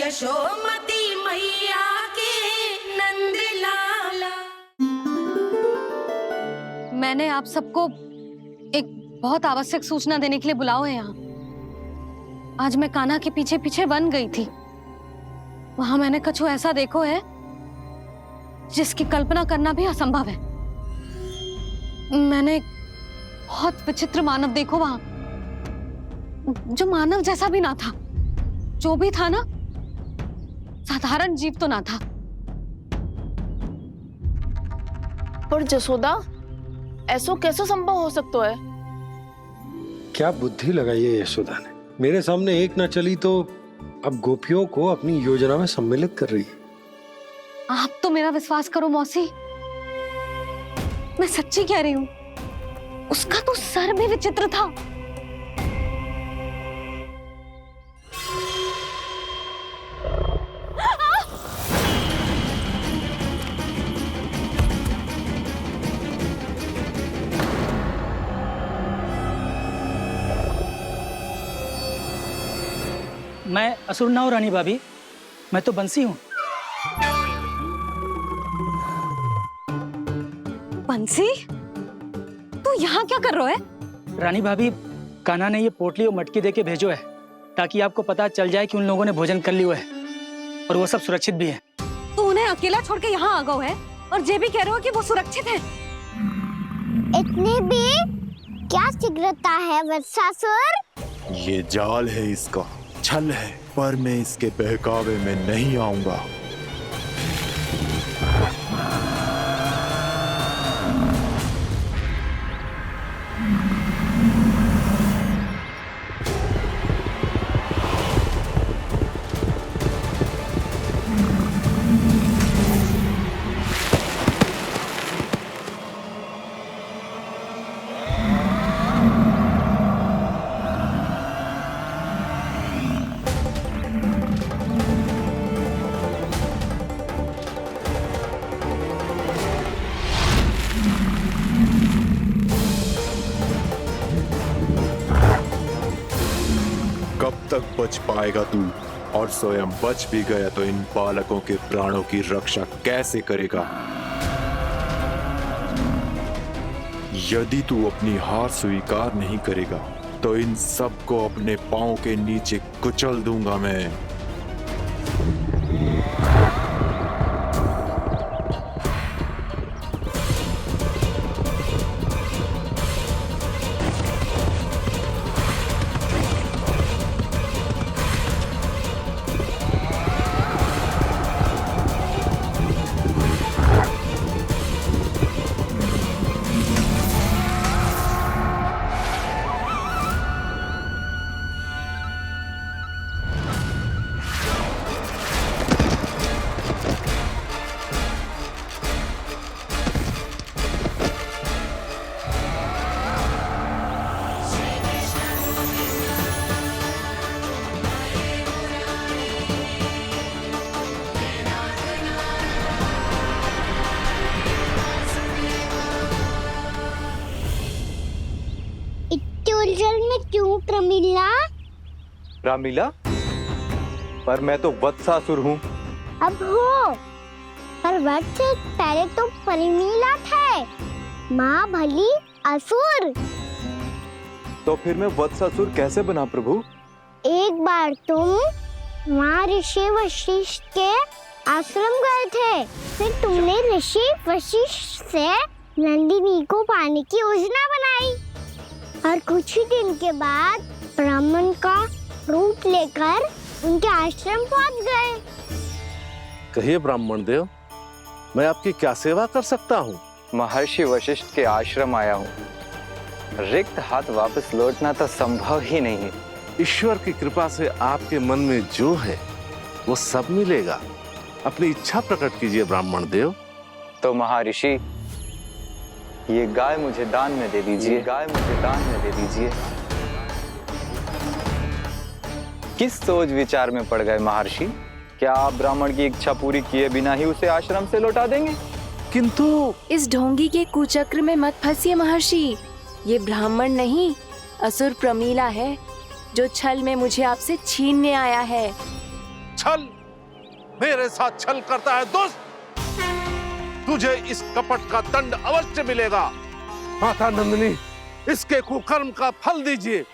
यशोमती मैया के नंद लाला। मैंने आप सबको एक बहुत आवश्यक सूचना देने के लिए बुलाओ है यहाँ। आज मैं कान्हा के पीछे पीछे वन गई थी। वहां मैंने कछु ऐसा देखो है जिसकी कल्पना करना भी असंभव है। मैंने एक बहुत विचित्र मानव देखो वहां, जो मानव जैसा भी ना था। जो भी था ना, साधारण जीव तो ना था। पर जसोदा, ऐसा कैसे संभव हो सकता है? क्या बुद्धि लगाई है यशोदा ने। मेरे सामने एक ना चली तो अब गोपियों को अपनी योजना में सम्मिलित कर रही है। आप तो मेरा विश्वास करो मौसी, मैं सच्ची कह रही हूं। उसका तो सर भी विचित्र था। मैं असुर ना हूं रानी भाभी, मैं तो बंसी हूं। बंसी, तू यहाँ क्या कर रहा है? रानी भाभी, कान्हा ने ये पोटली और मटकी देके भेजो है ताकि आपको पता चल जाए कि उन लोगों ने भोजन कर लिया है और वो सब सुरक्षित भी है। तू उन्हें अकेला छोड़ के यहाँ आ गया है और ये भी कह रहे हो कि वो सुरक्षित है। इतनी भी क्या शीघ्रता है वत्सासुर? ये जाल है, इसका छल है, पर मैं इसके बहकावे में नहीं आऊंगा। कब तक बच पाएगा तू? और स्वयं बच भी गया तो इन बालकों के प्राणों की रक्षा कैसे करेगा? यदि तू अपनी हार स्वीकार नहीं करेगा तो इन सबको अपने पांव के नीचे कुचल दूंगा मैं। उलझन में क्यों प्रमिला? रामीला, पर मैं तो वत्सासुर हूँ। अब हो, पर वत्स से पहले तो परिमीला थे, माँ भली असुर। तो फिर मैं वत्सासुर कैसे बना प्रभु? एक बार तुम वहाँ ऋषि वशिष्ठ के आश्रम गए थे, फिर तुमने ऋषि वशिष्ठ से नंदिनी को पाने की योजना बनाई और कुछ ही दिन के बाद ब्राह्मण का रूप लेकर उनके आश्रम पहुंच गए। कहिए ब्राह्मण देव, मैं आपकी क्या सेवा कर सकता हूँ? महर्षि वशिष्ठ के आश्रम आया हूँ। रिक्त हाथ वापस लौटना तो संभव ही नहीं है। ईश्वर की कृपा से आपके मन में जो है वो सब मिलेगा। अपनी इच्छा प्रकट कीजिए ब्राह्मण देव। तो महर्षि, ये गाय मुझे दान में दे दीजिए। गाय मुझे दान में दे दीजिए। किस सोच विचार में पड़ गए महर्षि? क्या आप ब्राह्मण की इच्छा पूरी किए बिना ही उसे आश्रम से लौटा देंगे? किंतु इस ढोंगी के कुचक्र में मत फंसिए महर्षि। ये ब्राह्मण नहीं, असुर प्रमीला है, जो छल में मुझे आपसे छीनने आया है। छल, मेरे साथ छल करता है दुष्ट। तुझे इस कपट का दंड अवश्य मिलेगा। माता नंदिनी, इसके कुकर्म का फल दीजिए।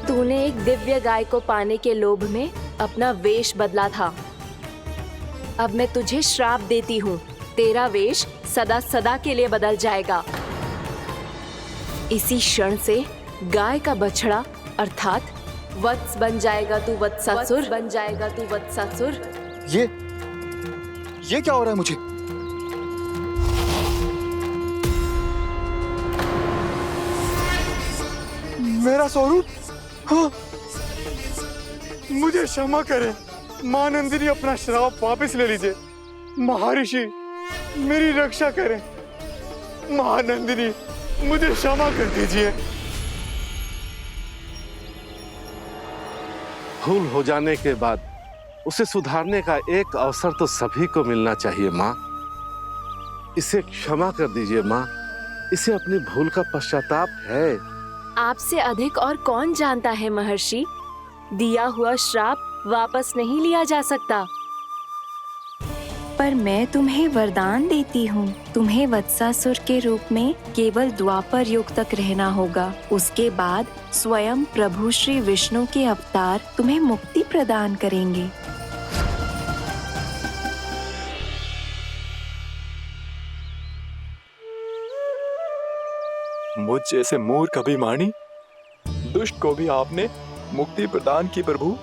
तूने एक दिव्य गाय को पाने के लोभ में अपना वेश बदला था। अब मैं तुझे श्राप देती हूँ, तेरा वेश सदा सदा के लिए बदल जाएगा। इसी क्षण से गाय का बछड़ा अर्थात वत्स बन जाएगा तू, वत्सासुर बन जाएगा तू, वत्सासुर। ये क्या हो रहा है मुझे? मेरा स्वरूप? हाँ। मुझे क्षमा करें मां नंदिनी, अपना श्राप वापस ले लीजिए। महर्षि मेरी रक्षा करें। मां नंदिनी मुझे क्षमा कर दीजिए। भूल हो जाने के बाद उसे सुधारने का एक अवसर तो सभी को मिलना चाहिए माँ। इसे क्षमा कर दीजिए माँ, इसे अपनी भूल का पश्चाताप है। आपसे अधिक और कौन जानता है महर्षि, दिया हुआ श्राप वापस नहीं लिया जा सकता। पर मैं तुम्हें वरदान देती हूँ, तुम्हें वत्सासुर के रूप में केवल द्वापर युग तक रहना होगा। उसके बाद स्वयं प्रभु श्री विष्णु के अवतार तुम्हें मुक्ति प्रदान करेंगे। मुझ जैसे मूर्ख अभिमानी दुष्ट को भी आपने मुक्ति प्रदान की प्रभु।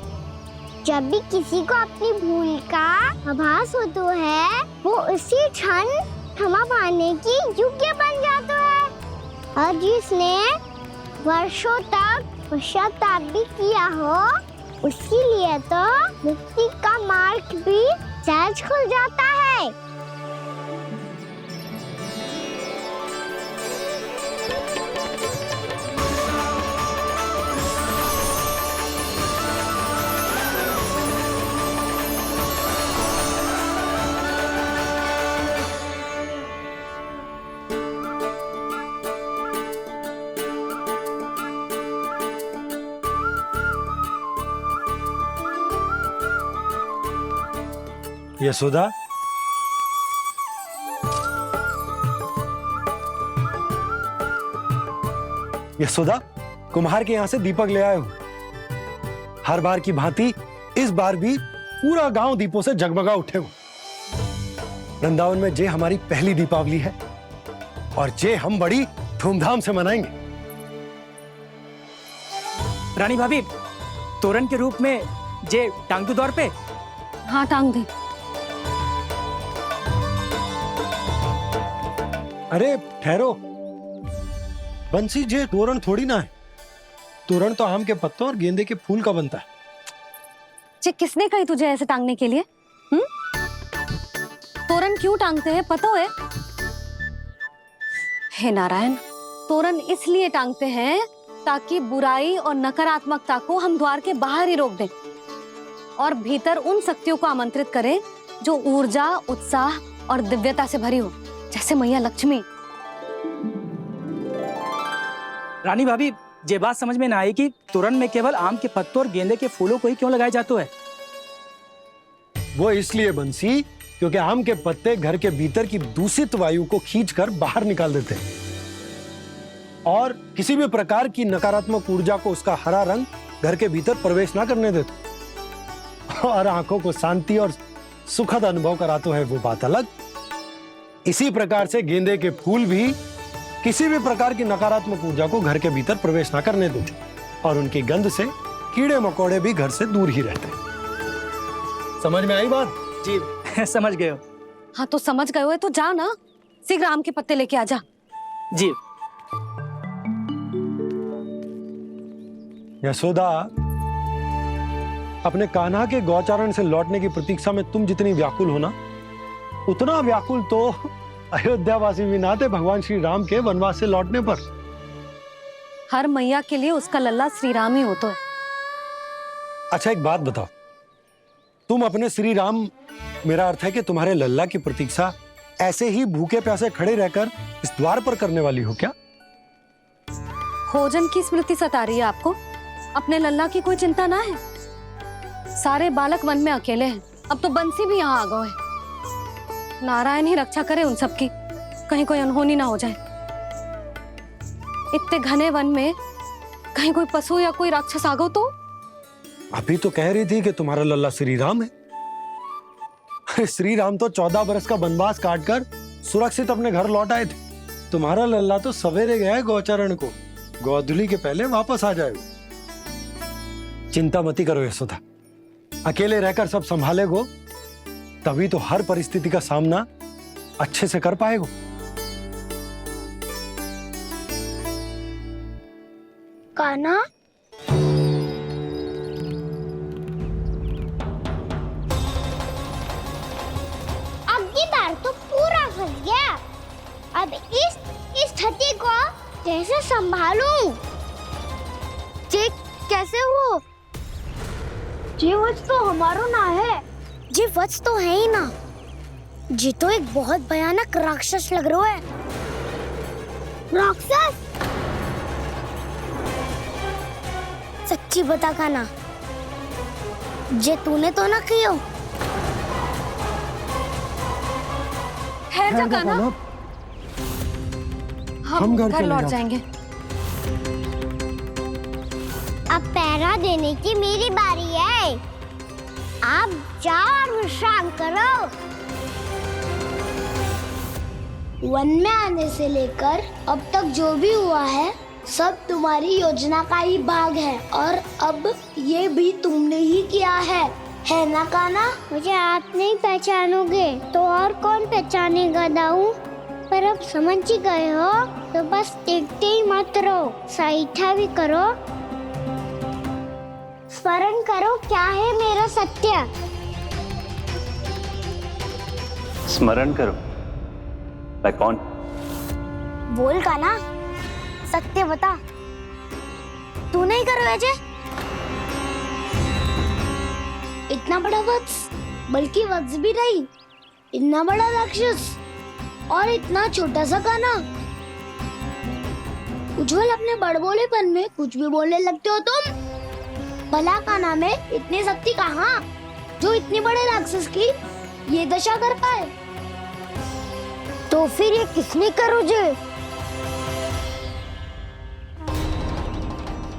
जब भी किसी को अपनी भूल का आभास होता है, वो उसी क्षण क्षमा पाने की योग्य बन जाता है। और जिसने वर्षों तक पश्चाताप भी किया हो, उसके लिए तो मुक्ति का मार्ग भी सहज खुल जाता है। यशोदा, यशोदा, कुम्हार के यहाँ से दीपक ले आया हूं। हर बार की भांति इस बार भी पूरा गांव दीपों से जगमगा उठे हो। वृंदावन में जे हमारी पहली दीपावली है और जे हम बड़ी धूमधाम से मनाएंगे। रानी भाभी, तोरण के रूप में जे टांग दो दौर पे। हाँ, टांग दे। अरे ठहरो, बंसी, जे तोरण थोड़ी ना है। तोरण तो आम के पत्तों और गेंदे के फूल का बनता है। जे किसने कही तुझे ऐसे टांगने के लिए? तोरण क्यों टांगते हैं पता है? हे नारायण, तोरण इसलिए टांगते हैं ताकि बुराई और नकारात्मकता को हम द्वार के बाहर ही रोक दें और भीतर उन शक्तियों को आमंत्रित करें जो ऊर्जा, उत्साह और दिव्यता से भरी हो, जैसे मैया लक्ष्मी। रानी भाभी, ये बात समझ में ना आई कि तोरण में केवल आम के पत्तों और गेंदे के फूलों को ही क्यों लगाया जाता है? वो इसलिए बंसी, क्योंकि आम के पत्ते घर के भीतर की दूषित वायु को खींचकर बाहर निकाल देते हैं और किसी भी प्रकार की नकारात्मक ऊर्जा को उसका हरा रंग घर के भीतर प्रवेश ना करने देते और आंखों को शांति और सुखद अनुभव कराता है, वो बात अलग। इसी प्रकार से गेंदे के फूल भी किसी भी प्रकार की नकारात्मक ऊर्जा को घर के भीतर प्रवेश ना करने देते और उनकी गंध से कीड़े मकोड़े भी घर से दूर ही रहते हैं। समझ में आई बात? जी समझ गए हो। हाँ, तो समझ गए हो तो जा ना, शीघ्र आम के पत्ते लेके आ जा। जी। यशोदा, अपने कान्हा के गौचारण से लौटने की प्रतीक्षा में तुम जितनी व्याकुल हो ना, उतना व्याकुल तो अयोध्यावासी भी ना थे भगवान श्री राम के वनवास से लौटने पर। हर मैया के लिए उसका लल्ला श्री राम ही होता है। अच्छा, एक बात बताओ, तुम अपने श्री राम, मेरा अर्थ है कि तुम्हारे लल्ला की प्रतीक्षा ऐसे ही भूखे प्यासे खड़े रहकर इस द्वार पर करने वाली हो क्या? भोजन की स्मृति सता रही है आपको? अपने लल्ला की कोई चिंता ना है। सारे बालक वन में अकेले हैं। अब तो बंसी भी यहाँ आ गए है। नारायण ही रक्षा करे उन सबकी, कहीं कोई अनहोनी ना हो जाए। इतने घने वन में कहीं कोई पशु या कोई राक्षस आ गो तो? अभी तो कह रही थी कि तुम्हारा लल्ला श्री राम है। अरे श्री राम तो 14 बरस का वनवास काटकर सुरक्षित अपने घर लौट आए थे। तुम्हारा लल्ला तो सवेरे गया है गौचरण को, गोधूली के पहले वापस आ जाएगा। चिंता मती करो यशोदा, अकेले रहकर सब संभालेगो तभी तो हर परिस्थिति का सामना अच्छे से कर पाएगो। कान्हा, अब की बार तो पूरा फंस गया। अब इस स्थिति को कैसे संभालूं? ये कैसे हो? ये वच तो हमारो ना है। ये वच तो है ही ना। ये तो एक बहुत भयानक राक्षस लग रहा है। राक्षस? सच्ची बता कान्हा, जे तूने तो ना कियो? ठहर जा कान्हा, हम घर लौट जाएंगे। अब पहरा देने की मेरी बारी है। आप जाओ और विश्राम करो। वन में आने से लेकर अब तक जो भी हुआ है सब तुम्हारी योजना का ही भाग है, और अब ये भी तुमने ही किया है ना कान्हा? मुझे आप नहीं पहचानोगे तो और कौन पहचानेगा दाऊ? पर अब समझ ही गए हो तो बस देखते ही मत रहो, सईठा भी करो। स्मरण करो क्या है मेरा सत्य। स्मरण करो? मैं कौन? बोल कान्हा, सत्य बता। तू नहीं करो अजय? इतना बड़ा वत्स, बल्कि वत्स भी नहीं, इतना बड़ा राक्षस और इतना छोटा सा कान्हा। उज्जवल, अपने बड़बोलेपन में कुछ भी बोलने लगते हो तुम। भला कान्हा में इतनी शक्ति कहाँ जो इतने बड़े राक्षस की ये दशा कर पाए? तो फिर ये किसने करो जे?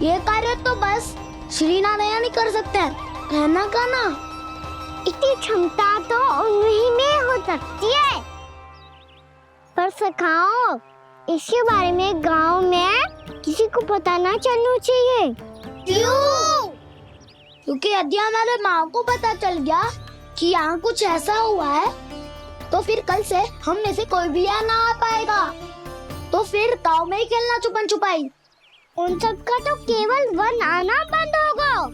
ये कार्य तो बस श्री नारायण ही कर सकते हैं, है ना कान्हा? इतनी क्षमता तो उन्हीं में हो सकती है, पर सखाओ इसके बारे में गांव में किसी को पता ना चलना चाहिए। क्यों? क्योंकि यदि हमारे माँ को पता चल गया कि यहाँ कुछ ऐसा हुआ है तो फिर कल से हम में से कोई भी यहाँ ना आ पाएगा। तो फिर गांव में ही खेलना छुपन छुपाई। उन सब का तो केवल वन आना बंद होगा,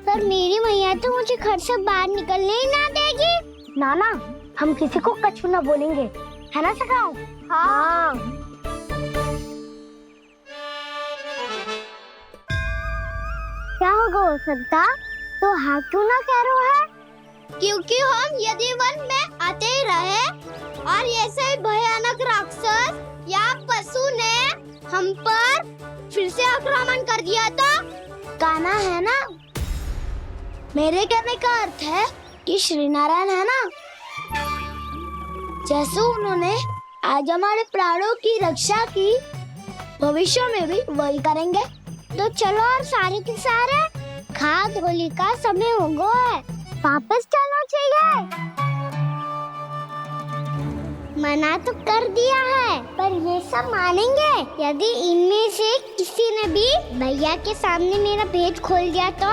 पर मेरी मैया तो मुझे घर से बाहर निकलने ही ना देगी। नाना, हम किसी को कछु ना बोलेंगे, है ना सखाओ? हाँ। क्या होगा हो सकता? तो हाँ क्यों ना कह रहा है? क्योंकि हम यदि वन में आते ही रहे और ऐसे भयानक राक्षस या पशु ने हम पर फिर से आक्रमण कर दिया तो कान्हा, है ना? मेरे कहने का अर्थ है कि श्री नारायण है ना, जैसे उन्होंने आज हमारे प्राणों की रक्षा की, भविष्य में भी वही करेंगे। तो चलो और सारे के सारे खाद होली का समय हो गया है, वापस चलना चाहिए। मना तो कर दिया है, पर ये सब मानेंगे यदि इनमें से किसी ने भी भैया के सामने मेरा भेद खोल दिया तो?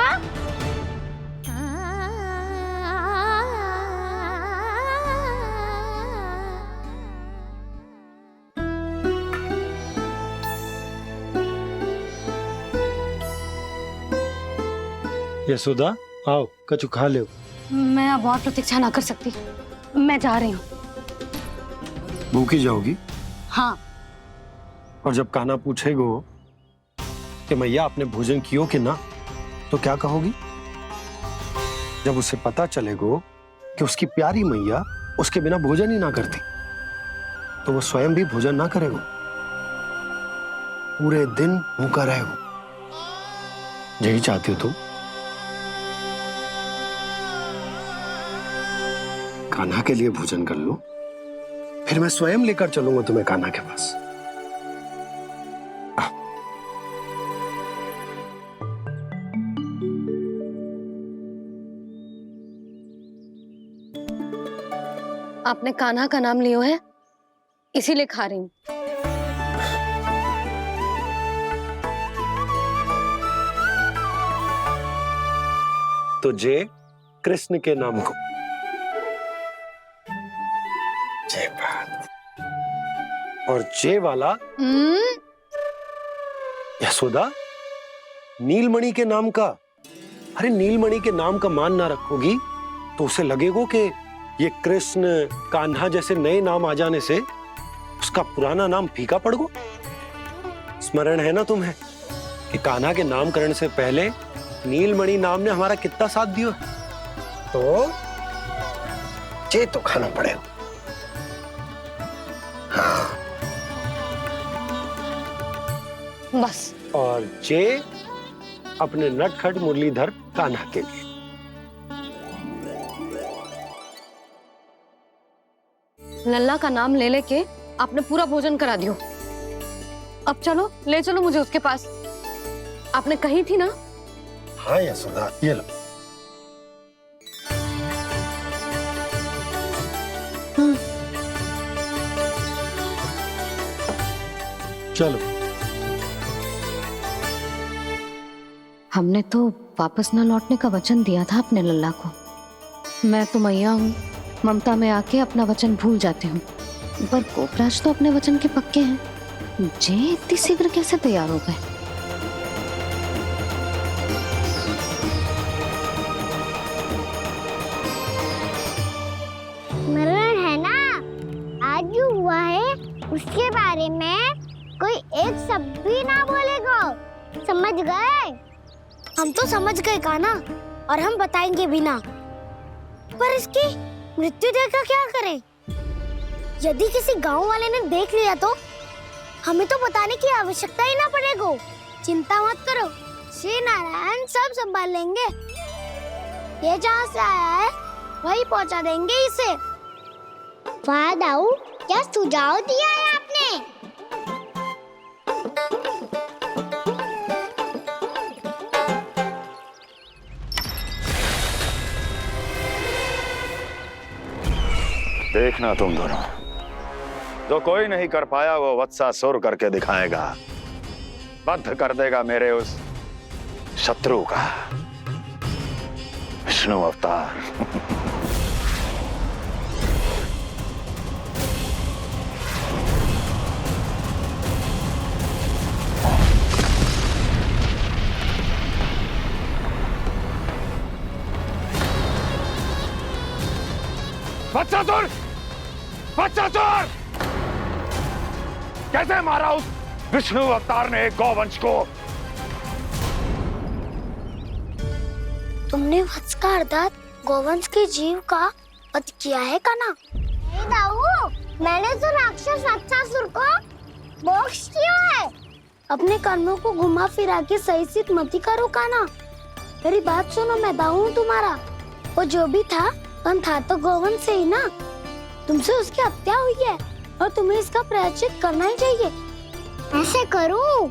यशोदा, आओ कछु खा ले। मैं अब और प्रतीक्षा ना कर सकती, मैं जा रही हूँ। भूखी जाओगी? हाँ। और जब कान्हा पूछेगो कि मैया आपने भोजन कियो कि ना, तो क्या कहोगी? जब उसे पता चलेगो कि उसकी प्यारी मैया उसके बिना भोजन ही ना करती, तो वो स्वयं भी भोजन ना करेगो, पूरे दिन भूखा रहेगो। यही चाहती हो तुम? कान्हा के लिए भोजन कर लो, फिर मैं स्वयं लेकर चलूंगा तुम्हें कान्हा के पास। आपने कान्हा का नाम लियो है, इसीलिए खा रही हूँ। तो जय कृष्ण के नाम को। जय बात। और जय वाला यशोदा, नीलमणि के नाम का। अरे नीलमणि के नाम का मान ना रखोगी तो उसे लगेगा कि ये कृष्ण कान्हा जैसे नए नाम आ जाने से उसका पुराना नाम फीका पड़ गो। स्मरण है ना तुम्हें कि कान्हा के नामकरण से पहले नीलमणि नाम ने हमारा कितना साथ दिया? तो जे तो खाना पड़ेगा। हाँ। बस। और जे अपने नटखट मुरलीधर कान्हा के लिए। लल्ला का नाम ले लेके आपने पूरा भोजन करा दियो। अब चलो, ले चलो मुझे उसके पास। आपने कही थी ना? हाँ यशोदा, ये लो। चलो। हमने तो वापस न लौटने का वचन दिया था अपने लल्ला को। मैं तो मैया हूँ, ममता में आके अपना वचन भूल जाती हूँ, पर गोपराज तो अपने वचन के पक्के हैं। जे इतनी शीघ्र कैसे तैयार हो गए? स्मरण है ना, आज जो हुआ है उसके बारे में कोई एक शब्द भी ना बोलेगा। समझ गए? हम तो समझ गए कान्हा, और हम बताएंगे भी ना। पर इसकी मृत्यु देखकर क्या करें? यदि किसी गांव वाले ने देख लिया तो हमें तो बताने की आवश्यकता ही ना पड़ेगा। चिंता मत करो, श्री नारायण सब संभाल लेंगे। ये जहाँ से आया है वही पहुँचा देंगे इसे। वाह दाऊ, क्या सुझाव दिया है आपने। देखना तुम दोनों, जो कोई नहीं कर पाया वो वत्सासुर करके दिखाएगा। बद्ध कर देगा मेरे उस शत्रु का विष्णु अवतार। वत्सासुर! वत्सासुर! कैसे मारा उस विष्णु अवतार ने एक गौवंश को? तुमने वत्स का अर्थात गौवंश के जीव का वध किया है कान्हा? नहीं दाऊ, मैंने तो राक्षस वत्सासुर को मोक्ष किया है। अपने कर्मों को घुमा फिरा के सही सिद्ध मत करो कान्हा। मेरी बात सुनो, मैं दाऊ हूँ तुम्हारा। वो जो भी था था तो गोवंश से ही ना। तुमसे उसकी हत्या हुई है और तुम्हें इसका प्रायश्चित करना ही चाहिए। ऐसे करूं?